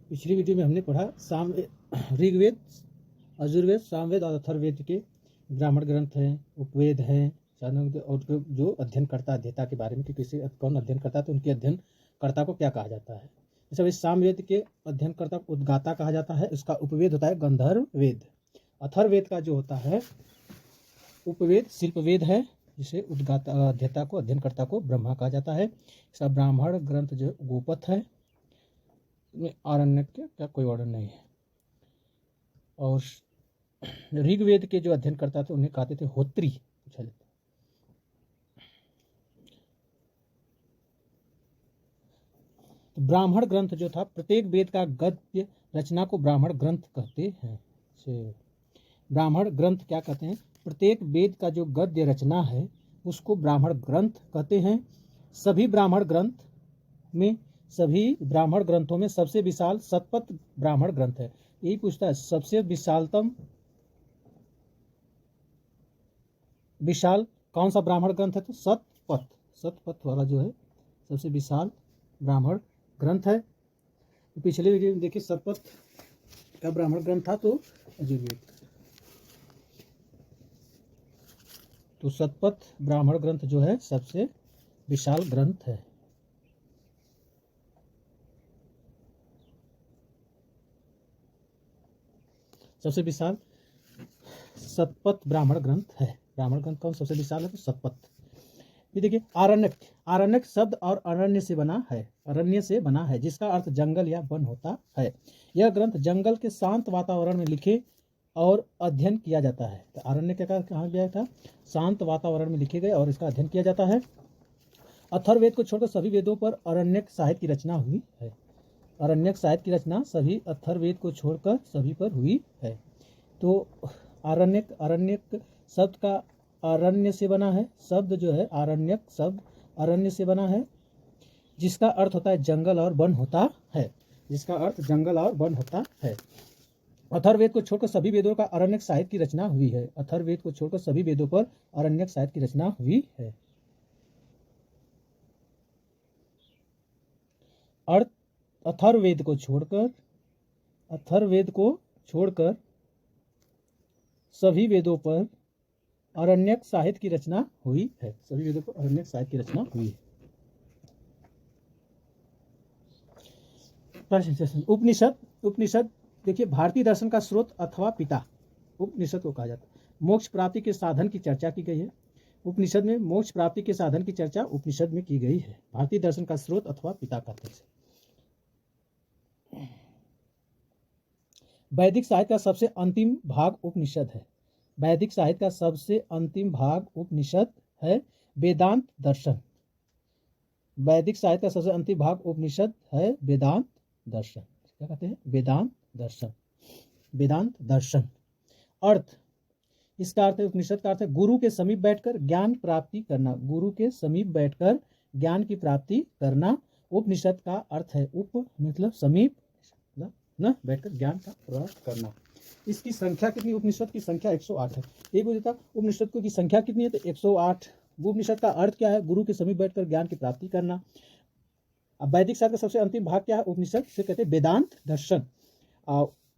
पिछली वीडियो में हमने पढ़ा ऋग्वेद, यजुर्वेद, सामवेद और अथर्ववेद के ब्राह्मण ग्रंथ हैं, उपवेद हैं, और जो अध्ययनकर्ता अध्येता के बारे में कि किसी कौन अध्ययन करता है तो उनके अध्ययनकर्ता को क्या कहा जाता है। जैसे सामवेद के अध्ययनकर्ता को उद्गाता कहा जाता है, इसका उपवेद होता है गंधर्व वेद। अथर्ववेद का जो होता है उपवेद शिल्पवेद है, जिसे उद्गाता अध्येता को अध्ययनकर्ता को ब्रह्मा कहा जाता है। इसका ब्राह्मण ग्रंथ जो गोपथ है, आरण्यक का कोई ऑर्डर नहीं है। और ऋग्वेद के जो अध्ययन करता थे उन्हें कहते थे होत्री। पूछा जाता तो ब्राह्मण ग्रंथ जो था, प्रत्येक वेद का गद्य रचना को ब्राह्मण ग्रंथ कहते हैं। ब्राह्मण ग्रंथ क्या कहते हैं? प्रत्येक वेद का जो गद्य रचना है उसको ब्राह्मण ग्रंथ कहते हैं। सभी ब्राह्मण ग्रंथों में सबसे विशाल शतपथ ब्राह्मण ग्रंथ है। यही पूछता है सबसे विशाल कौन सा ब्राह्मण ग्रंथ है? तो शतपथ वाला जो है सबसे विशाल ब्राह्मण ग्रंथ है। तो पिछले वीडियो में देखिए शतपथ का ब्राह्मण ग्रंथ था तो यजुर्वेद। तो शतपथ ब्राह्मण ग्रंथ जो है सबसे विशाल ग्रंथ है। सबसे विशाल शतपथ ब्राह्मण ग्रंथ है। ब्राह्मण ग्रंथ कौन सबसे विशाल है? तो शतपथ। ये देखिए आरण्यक शब्द और अरण्य से बना है, जिसका अर्थ जंगल या वन होता है। यह ग्रंथ जंगल के शांत वातावरण में लिखे और अध्ययन किया जाता है। तो आरण्यक का कहा गया था? शांत वातावरण में लिखे गए और इसका अध्ययन किया जाता है। अथर्ववेद को छोड़कर सभी वेदों पर अरण्यक साहित्य की रचना हुई है। अरण्यक साहित्य की रचना सभी अथर्ववेद को छोड़कर सभी पर हुई है। तो आरण्यक शब्द का अरण्य से बना है। शब्द जो है आरण्यक शब्द अरण्य से बना है, जिसका अर्थ होता है जंगल और वन होता है। अथर्ववेद को छोड़कर सभी वेदों का अरण्यक साहित्य की रचना हुई है। अथर्ववेद को छोड़कर सभी वेदों पर अरण्यक साहित्य की रचना हुई है। अथर्ववेद को छोड़कर सभी वेदों पर अरण्यक साहित्य की रचना हुई है। उपनिषद देखिए भारतीय दर्शन का स्रोत अथवा पिता उपनिषद को कहा जाता है। मोक्ष प्राप्ति के साधन की चर्चा की गई है। उपनिषद में मोक्ष प्राप्ति के साधन की चर्चा उपनिषद में की गई है। भारतीय दर्शन का स्रोत अथवा पिता कहते हैं। वैदिक साहित्य का सबसे अंतिम भाग उपनिषद है। वैदिक साहित्य का सबसे अंतिम भाग उपनिषद है। वेदांत दर्शन। वैदिक साहित्य का सबसे अंतिम भाग उपनिषद है। वेदांत दर्शन क्या कहते हैं? वेदांत दर्शन। अर्थ, इसका अर्थ है उपनिषद का अर्थ है गुरु के समीप बैठकर ज्ञान प्राप्ति करना। गुरु के समीप बैठकर ज्ञान की प्राप्ति करना उपनिषद का अर्थ है। उप मतलब समीप, न बैठकर ज्ञान का प्राप्त करना। इसकी संख्या कितनी? उपनिषद की संख्या 108 है। एक पूछता उपनिषद की संख्या कितनी है? तो 108। उपनिषद का अर्थ क्या है? गुरु के समीप बैठकर ज्ञान की प्राप्ति करना। अब वैदिक साहित्य का सबसे अंतिम भाग क्या है? उपनिषद से कहते हैं वेदांत दर्शन।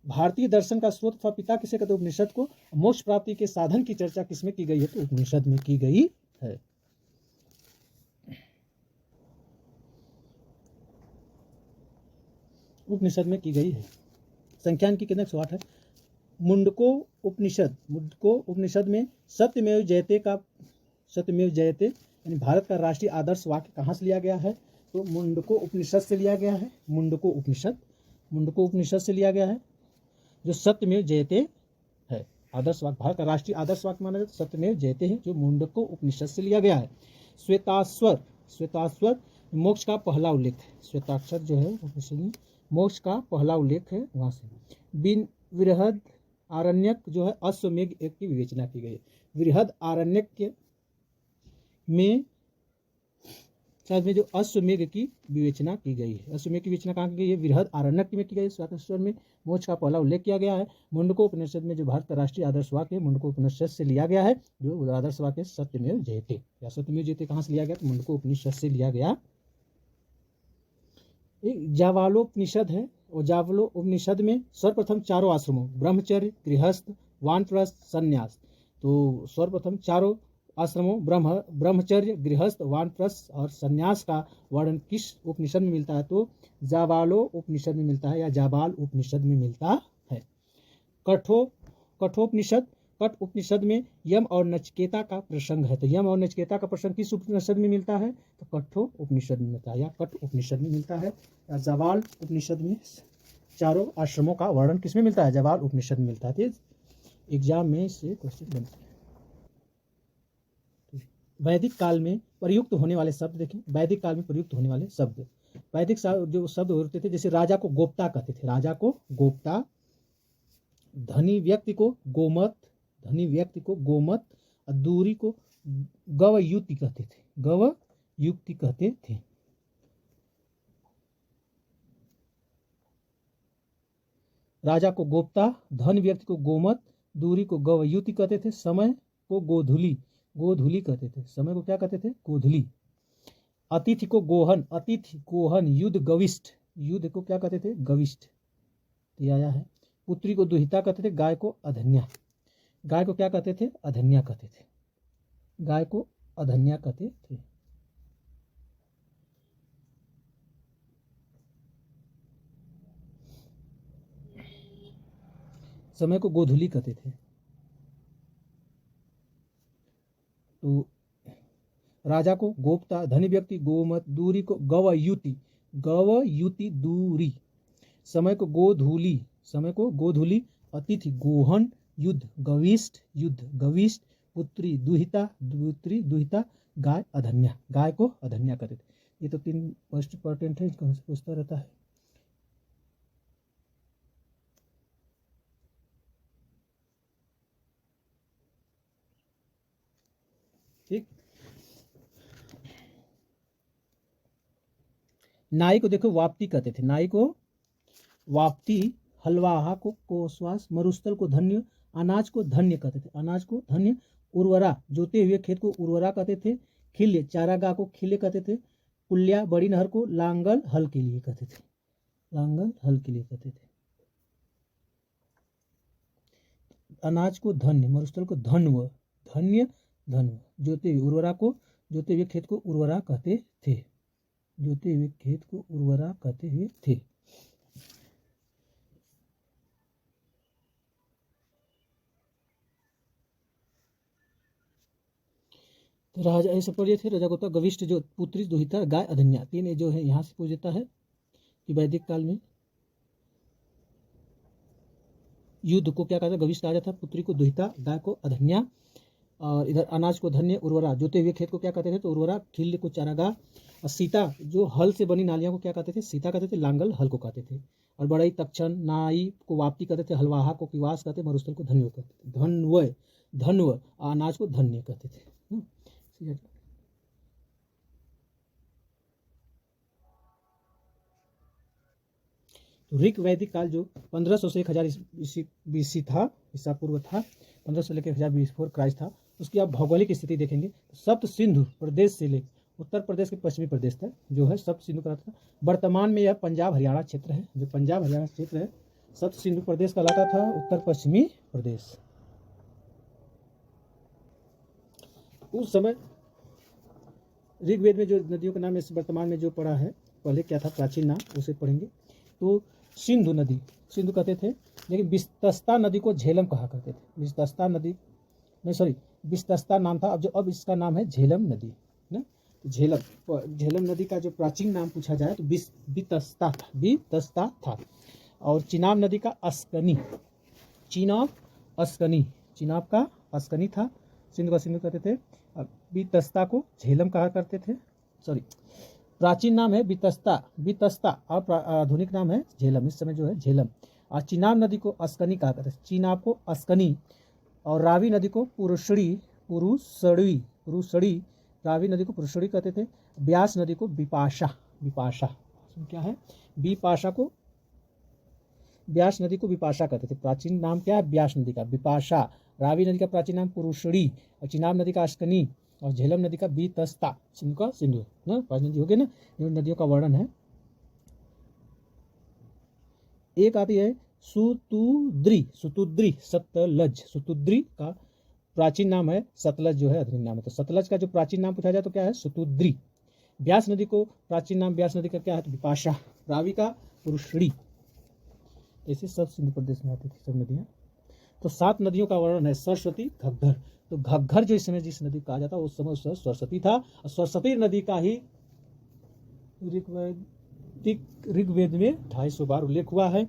भारतीय दर्शन का स्रोत अथवा पिता किसे कहते हैं? उपनिषद को। मोक्ष प्राप्ति के साधन की चर्चा किसमें की गई है? तो उपनिषद में की गई है। उपनिषद में की गई है। संख्या इनकी कितने? 108 है। मुंडको उपनिषद में सत्यमेव जयते यानी भारत का राष्ट्रीय आदर्श वाक्य कहाँ से लिया गया है? तो मुंडको उपनिषद से लिया गया है। मुंडको उपनिषद से लिया गया है। जो सत्यमेव जयते है आदर्श वाक्य, भारत का राष्ट्रीय आदर्श वाक्य माना जाता है सत्यमेव जयते है, जो मुंडको उपनिषद से लिया गया है। श्वेताश्वर मोक्ष का पहला उल्लेख है। श्वेताक्षर जो है उपनिषद में मोक्ष का पहला उल्लेख है, वहां से। बृहद आरण्यक जो है अश्वमेघ एक की विवेचना की गई है। बृहद आरण्यक में जो अश्वमेघ की विवेचना की गई है। अश्वमेघ की विवेचना कहाँ की गई है? बृहद आरण्यक में की गई। श्वेताश्वर में मोक्ष का पहला उल्लेख किया गया है। मुंडको उपनिषद में जो भारत का राष्ट्रीय आदर्श वाक्य है मुंडको उपनिषद से लिया गया है। जो आदर्श वाक्य सत्यमेव जयते या सत्यमेव जयते कहाँ से लिया गया? तो मुंडको उपनिषद से लिया गया। एक जावालोपनिषद है। और जावलो उपनिषद में सर्वप्रथम चारों आश्रमों ब्रह्मचर्य, गृहस्थ, वानप्रस्थ, संन्यास, तो सर्वप्रथम चारों आश्रमों ब्रह्मचर्य, गृहस्थ, वानप्रस्थ और संन्यास का वर्णन किस उपनिषद में मिलता है? तो जाबालो उपनिषद में मिलता है या जाबाल उपनिषद में मिलता है। कठोपनिषद, कठ उपनिषद में यम और नचिकेता का प्रसंग है। तो यम और नचिकेता का प्रसंग किस उपनिषद में मिलता है? तो कठो उपनिषद में मिलता है या कठ उपनिषद में मिलता है। या जाबाल उपनिषद में चारों आश्रमों का वर्णन किसमें मिलता है? जाबाल उपनिषद में मिलता है। तो एग्जाम में से क्वेश्चन बनते हैं। वैदिक काल में प्रयुक्त होने वाले शब्द देखें। वैदिक काल में प्रयुक्त होने वाले शब्द, वैदिक जो शब्द होते थे, जैसे राजा को गोप्ता कहते थे, राजा को गोप्ता, धनी व्यक्ति को गोमत, धनी व्यक्ति को गोमत, दूरी को गवयुक्ति कहते थे, गवयुक्ति कहते थे। राजा को गोप्ता, धन व्यक्ति को गोमत, दूरी को गवयुक्ति कहते थे, समय को गोधुली, गोधुली कहते थे। समय को क्या कहते थे? गोधुली। अतिथि को गोहन, अतिथि गोहन, युद्ध गविष्ठ, युद्ध को क्या कहते थे? गविष्ठ। ये आया है। पुत्री को दुहिता कहते थे, गाय को अधन्या, गाय को क्या कहते थे? अधन्या कहते थे, गाय को अधन्या कहते थे। समय को गोधुली कहते थे। तो राजा को गोप्ता, धनी व्यक्ति गोमत, दूरी को गवयुति, गवयुति दूरी, समय को गोधूली, समय को गोधूली, अतिथि गोहन, युद्ध गविष्ठ, युद्ध गविष्ठ, पुत्री दुहिता, पुत्री दुहिता, गाय अधन्या, गाय को अधन्या कहते थे। ये तो 3 मोस्ट इंपॉर्टेंट है, इसको पूछता रहता है। ठीक। नाई को देखो वाप्ति कहते थे, नाई को वाप्ति, हलवाहा को कोसवास, मरुस्थल को धन्य, अनाज को धन्य कहते थे, अनाज को धन्य, उर्वरा, जोते हुए खेत को उर्वरा कहते थे, खिल्य, चारागाह को खिल्य कहते थे, कुल्या, बड़ी नहर को लांगल हल के लिए कहते थे, लांगल हल के लिए कहते थे। अनाज को धन्य, मरुस्थल को धन्व, धन्य धन्व, जोते हुए, उर्वरा को, जोते हुए खेत को उर्वरा कहते थे, जोते हुए खेत को उर्वरा कहते हुए थे। तो राजा ऐसे पढ़िए थे, राजा गोता गविष्ठ, जो पुत्री दुहिता, गाय अधन्या, 3 जो है यहाँ से पूछ देता है कि वैदिक काल में युद्ध को क्या कहता है? गविष्ठ राजा था, पुत्री को दुहिता, गाय को अधन्या, और इधर अनाज को धन्य, उर्वरा, जोते हुए खेत को क्या कहते थे? तो उर्वरा, खिल्य को चारागाह, और सीता, जो हल से बनी नालियां को क्या कहते थे? सीता कहते थे, लांगल हल को कहते थे, और बड़ई, तक्षण, नाई को वाप्ति कहते थे, हलवाहा को किवास कहते, मरुस्थल को धन्य कहते थे, धन्व, धन्व, अनाज को धन्य कहते थे। तो ऋग वैदिक काल जो 1500 से 1000 BC था, ईसा पूर्व था, 1500 से लेकर 1000 बिफोर क्राइस्ट था। उसकी आप भौगोलिक स्थिति देखेंगे, सप्त सिंधु प्रदेश से लेकर उत्तर प्रदेश के पश्चिमी प्रदेश तक जो है सप्त सिंधु का था। वर्तमान में यह पंजाब हरियाणा क्षेत्र है, जो पंजाब हरियाणा क्षेत्र है सप्त सिंधु प्रदेश कहलाता था, उत्तर पश्चिमी प्रदेश। उस समय ऋग्वेद में जो नदियों का नाम इस वर्तमान में जो पड़ा है, पहले क्या था प्राचीन नाम, उसे पढ़ेंगे। तो सिंधु नदी, सिंधु कहते थे, लेकिन विस्तस्ता नदी को झेलम कहा करते थे। विस्तस्ता नदी नहीं, सॉरी, विस्तस्ता नाम था, अब इसका नाम है झेलम नदी ना। तो झेलम नदी का जो प्राचीन नाम पूछा जाए तो वितस्ता था, वितस्ता था। और चिनाब नदी का अस्कनी, चिनाब अस्कनी, चिनाब का अस्कनी था। सिंधु का सिंधु कहते थे, वितस्ता को झेलम कहा करते थे, सॉरी, प्राचीन नाम है वितस्ता और आधुनिक नाम है झेलम, इस समय जो है झेलम। और चिनाब नदी को अस्कनी कहा करते थे, चिनाब को अस्कनी। और रावी नदी को पुरुषड़ी, रावी नदी को पुरुषड़ी कहते थे। ब्यास नदी को विपाशा, क्या है? विपाशा को, ब्यास नदी को विपाशा कहते थे। प्राचीन नाम क्या है ब्यास नदी का? विपाशा। रावी नदी का प्राचीन नाम पुरुषड़ी, और चिनाब नदी का अस्कनी, और झेलम नदी का वितस्ता। सिंधु का सिंधु ना, 5 नदी हो गए ना, इन नदियों का वर्णन है। एक आती है सुतुद्री, सुतुद्री सतलज, सुतुद्री का प्राचीन नाम है, सतलज जो है आधुनिक नाम है। तो सतलज का जो प्राचीन नाम पूछा जाए तो क्या है, सुतुद्री। ब्यास नदी को प्राचीन नाम ब्यास नदी का क्या है, तो विपाशा। रावी का पुरुषड़ी। ऐसे सब सिंधु प्रदेश में आती थी सब नदियाँ। तो 7 नदियों का वर्णन है, सरस्वती, घग्घर। तो घग्घर जो इस समय जिस नदी को कहा जाता है उस समय सरस्वती था, और सरस्वती नदी का ही ऋग्वेद में 250 बार उल्लेख हुआ है।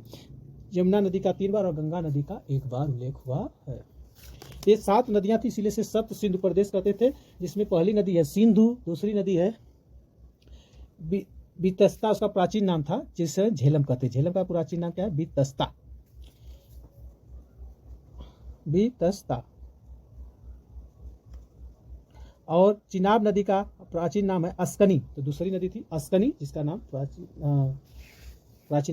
यमुना नदी का 3 बार और गंगा नदी का 1 बार उल्लेख हुआ है। ये 7 नदियां थी, इसीलिए से सप्त सिंधु प्रदेश कहते थे, जिसमें पहली नदी है सिंधु, दूसरी नदी है बीतस्ता, उसका प्राचीन नाम था जिसे झेलम कहते। झेलम का प्राचीन नाम क्या है, बीतस्ता, बीतस्ता। और चिनाब नदी का प्राचीन नाम है अस्कनी। तो दूसरी नदी थी अस्कनी, जिसका नाम प्राचीन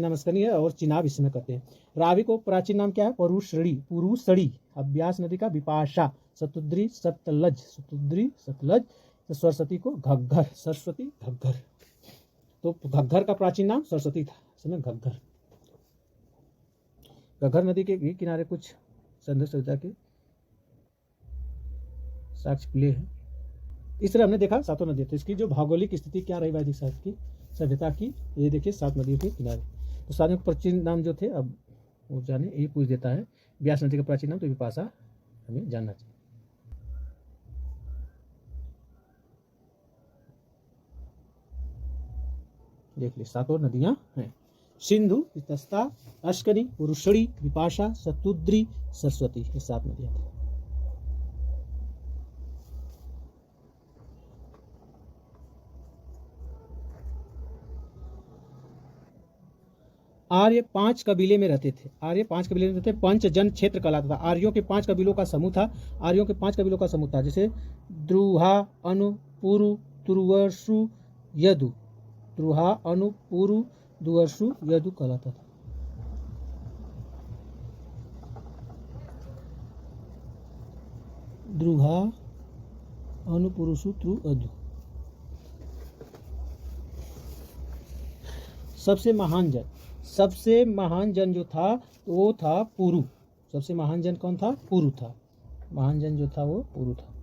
नाम अस्कनी है, और चिनाब इसमें कहते हैं। रावी को प्राचीन नाम क्या है, पुरुषड़ी, पुरुषड़ी। ब्यास नदी का विपाशा, सतुद्री सतलज, सतुद्री सतलज। तो सरस्वती को घग्घर, सरस्वती घग्घर। तो घग्घर का प्राचीन नाम सरस्वती था, इसमें घग्घर। घग्घर नदी के भी किनारे कुछ संदेश सभ्यता के साक्ष्य मिले हैं। इस तरह हमने देखा 7 नदियाँ। तो इसकी जो भौगोलिक स्थिति क्या रही वैदिक सभ्यता की, ये देखिए 7 नदियों के किनारे। तो सारे प्राचीन नाम जो थे, अब वो जाने, ये पूछ देता है ब्यास नदी का प्राचीन नाम, तो विपाशा हमें जानना चाहिए। देख ली 7 नदियां हैं, सिंधु, वितस्ता, अश्कनी, पुरुषड़ी, विपाशा, सतुद्री, सरस्वती। ये 7 नदियां थी। आर्य 5 कबीले में रहते थे। आर्य 5 कबीले में रहते थे। पंचजन क्षेत्र कहलाता था। आर्यों के 5 कबीलों का समूह था। आर्यों के 5 कबीलों का समूह था, जैसे द्रुहा, अनु, पुरु, तुर्वसु, यदु। द्रुहा, अनु, पुरु, दुवर्सु, यदु कहलाता था। द्रुहा, अनु, पुरुषु,त्रु, अदु। सबसे महान जन जो था वो था पुरु। सबसे महान जन कौन था, पुरु था। महान जन जो था वो पुरु था।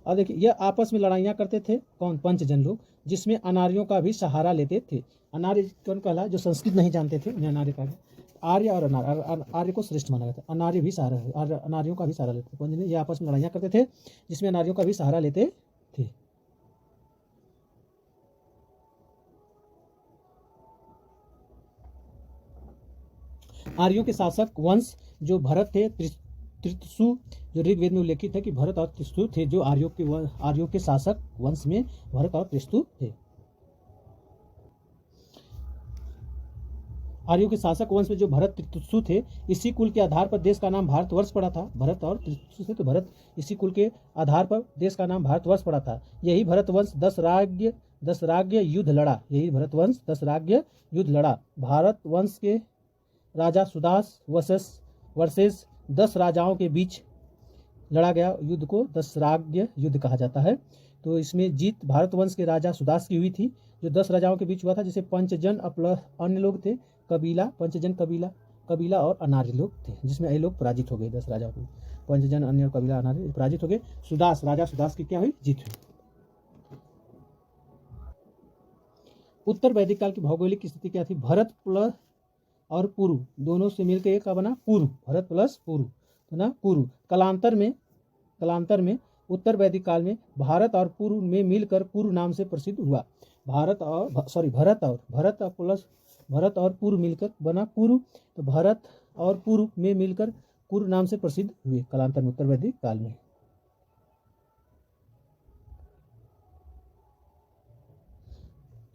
अब देखिए, यह आपस में लड़ाइयाँ करते थे, कौन, पंचजन लोग, जिसमें अनार्यों का भी सहारा लेते थे। अनार्य कौन कहला, जो संस्कृत नहीं जानते थे उन्हें अनार्य कहा। आर्य और अनार्य, आर्य को श्रेष्ठ माना जाता है, अनार्य भी सहारा, अनार्यों का भी सहारा लेते थे। पंचजन ये आपस में लड़ाइयाँ करते थे, जिसमें अनार्यों का भी सहारा लेते थे। आर्यों के शासक वंश जो भरत थे, त्रिशु, जो ऋग्वेद में उल्लेखित है कि भरत और त्रिशु थे, जो आर्यों के शासक वंश में भरत और त्रिशु थे। आर्यों के शासक वंश में जो भरत त्रिशु थे, इसी कुल के आधार पर देश का नाम भारतवर्ष पड़ा था। भरत और त्रिशु थे, तो भरत, इसी कुल के आधार पर देश का नाम भारतवर्ष पड़ा था। यही भरतवंश 10 राज्य युद्ध लड़ा। यही भरतवंश 10 राज्य युद्ध लड़ा। भारतवंश के राजा सुदास वर्सेस 10 राजाओं के बीच लड़ा गया युद्ध को 10 राज्य युद्ध कहा जाता है। तो इसमें जीत भारतवंश के राजा सुदास की हुई थी, जो 10 राजाओं के बीच हुआ था, जिसे पंचजन अन्य लोग थे, कबीला, पंचजन कबीला और अनार्य लोग थे, जिसमें ये लोग पराजित हो गए। 10 राजाओं के पंचजन, अन्य और कबीला, अनार्य पराजित हो गए। राजा सुदास की क्या हुई, जीत हुई। उत्तर वैदिक काल की भौगोलिक स्थिति क्या थी, भरत प्लस और पुरु दोनों से मिलकर एक का बना पुरु, भरत प्लस पुरु, तो ना पुरु। कालांतर में उत्तर वैदिक काल में भारत और पुरु में मिलकर पुरु नाम से प्रसिद्ध हुआ। भरत और पुरु मिलकर बना पुरु, तो भरत और पुरु में मिलकर कुरु नाम से प्रसिद्ध हुए कालांतर में, उत्तर वैदिक काल में।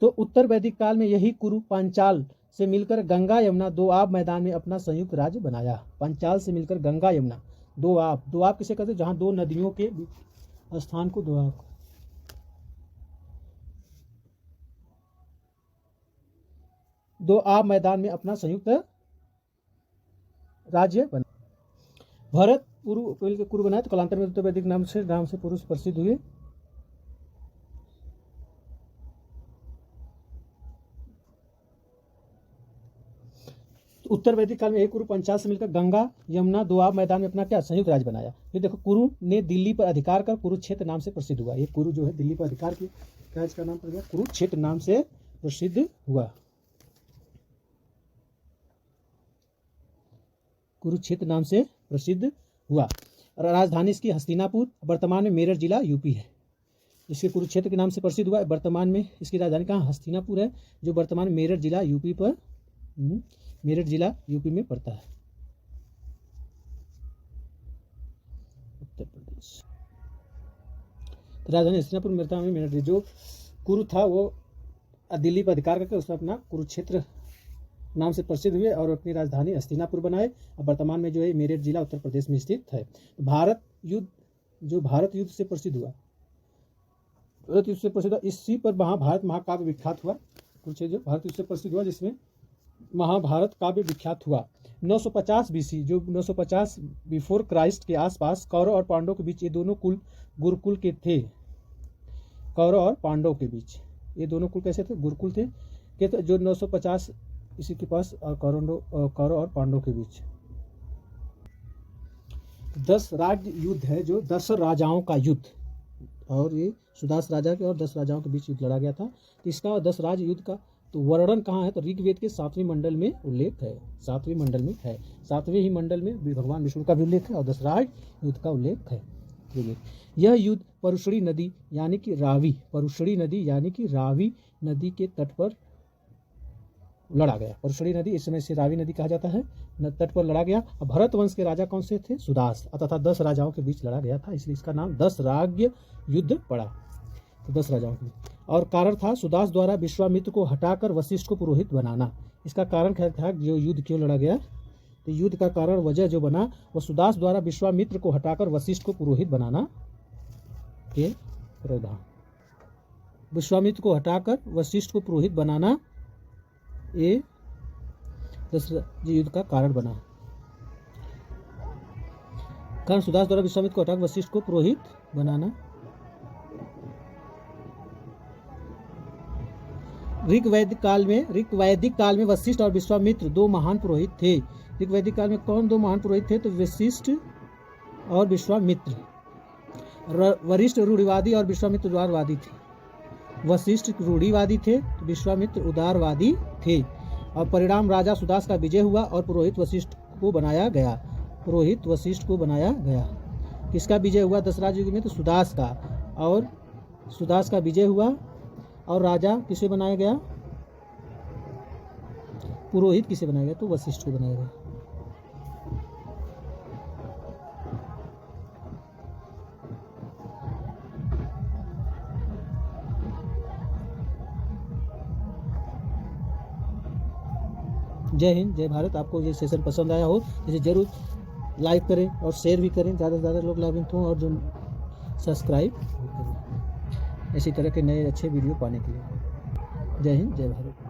तो उत्तर वैदिक काल में यही कुरु पांचाल से मिलकर गंगा यमुना दोआब मैदान में अपना संयुक्त राज्य बनाया। पांचाल से मिलकर गंगा यमुना दोआब किसे कहते हैं, जहां 2 नदियों के स्थान को दोआब मैदान में अपना संयुक्त राज्य बना। भरत कुरु बनाया, तो कालांतर में उत्तर वैदिक नाम से पुरुष प्रसिद्ध हुए। तो उत्तर वैदिक काल में एक कुरु पंचाल से मिलकर गंगा यमुना दोआब मैदान में अपना क्या संयुक्त राज्य बनाया। फिर देखो कुरु ने दिल्ली पर अधिकार कर कुरुक्षेत्र नाम से प्रसिद्ध हुआ। ये कुरु जो है दिल्ली पर अधिकार किया, क्या इसका नाम पड़ गया, कुरुक्षेत्र नाम से प्रसिद्ध हुआ। कुरुक्षेत्र नाम से प्रसिद्ध हुआ। राजधानी इसकी हस्तिनापुर, वर्तमान में मेरठ जिला यूपी है। इसके कुरुक्षेत्र के नाम से प्रसिद्ध हुआ। वर्तमान में इसकी राजधानी कहाँ, हस्तिनापुर है, जो वर्तमान मेरठ जिला यूपी पर मेरठ जिला यूपी में पड़ता है, उत्तर प्रदेश। तो राजधानी हस्तिनापुर, वर्तमान में मेरठ, जो कुरु था वो दिल्ली पर अधिकार करके उसने अपना कुरुक्षेत्र नाम से प्रसिद्ध हुए और अपनी राजधानी हस्तिनापुर बनाए। और वर्तमान में जो है मेरठ जिला उत्तर प्रदेश में स्थित है। भारत युद्ध, जो भारत युद्ध से प्रसिद्ध हुआ, भारत युद्ध से प्रसिद्ध हुआ, इसी पर महाभारत महाकाव्य विख्यात हुआ। कुरुक्षेत्र जो भारत युद्ध से प्रसिद्ध हुआ, जिसमें महाभारत काव्य विख्यात हुआ। 950 बीसी, जो 950 बिफोर क्राइस्ट के आसपास कौरव और पांडव के बीच, ये दोनों कुल गुरुकुल के थे। कौरव और पांडव के बीच ये दोनों कुल कैसे थे, गुरुकुल थे, कि जो 950 इसी के पास कौरव और पांडव के बीच 10 राज्य युद्ध है, जो 10 राजाओं का युद्ध, और ये सुदास राजा के और 10 राजाओं के बीच युद्ध लड़ा गया था। तो इसका 10 राज्य युद्ध का तो वर्णन कहाँ है, तो ऋग्वेद के 7वें मंडल में उल्लेख है। 7वें मंडल में है, 7वें ही मंडल में भगवान विष्णु का भी उल्लेख है और 10 राज्य युद्ध का उल्लेख है। यह युद्ध परुषणी नदी यानी कि रावी नदी के तट पर लड़ा गया। परुषणी नदी इस समय से रावी नदी कहा जाता है, तट पर लड़ा गया। भरत वंश के राजा कौन से थे, सुदास, तथा 10 राजाओं के बीच लड़ा गया था, इसलिए इसका नाम 10 राज्य युद्ध पड़ा। तो 10 राजाओं के बीच, और कारण था सुदास द्वारा विश्वामित्र को हटाकर वशिष्ठ को पुरोहित बनाना। इसका कारण क्या था, जो युद्ध क्यों लड़ा गया, तो युद्ध का कारण वजह जो बना वो सुदास द्वारा विश्वामित्र को हटाकर वशिष्ठ को पुरोहित बनाना के प्रावधान। विश्वामित्र को हटाकर वशिष्ठ को पुरोहित बनाना ये 10 युद्ध का कारण बना। कारण सुदास द्वारा विश्वामित्र को हटाकर वशिष्ठ को पुरोहित बनाना। ऋग्वैदिक काल में वशिष्ठ और विश्वामित्र 2 महान पुरोहित थे। ऋग्वैदिक काल में कौन 2 महान पुरोहित थे, तो वशिष्ठ और विश्वामित्र। वरिष्ठ रूढ़िवादी और विश्वामित्र उदारवादी थे। वशिष्ठ रूढ़िवादी थे तो विश्वामित्र उदारवादी थे। और परिणाम राजा सुदास का विजय हुआ और पुरोहित वशिष्ठ को बनाया गया। किसका विजय हुआ 10 राज्य युग में, तो सुदास का, और सुदास का विजय हुआ और राजा किसे बनाया गया, पुरोहित किसे बनाया गया, तो वशिष्ठ को बनाया गया। जय हिंद, जय भारत। आपको ये सेशन पसंद आया हो तो इसे जरूर लाइक करें और शेयर भी करें, ज़्यादा से ज़्यादा लोग लाभान्वित हों, और जो सब्सक्राइब करें इसी तरह के नए अच्छे वीडियो पाने के लिए। जय हिंद, जय भारत।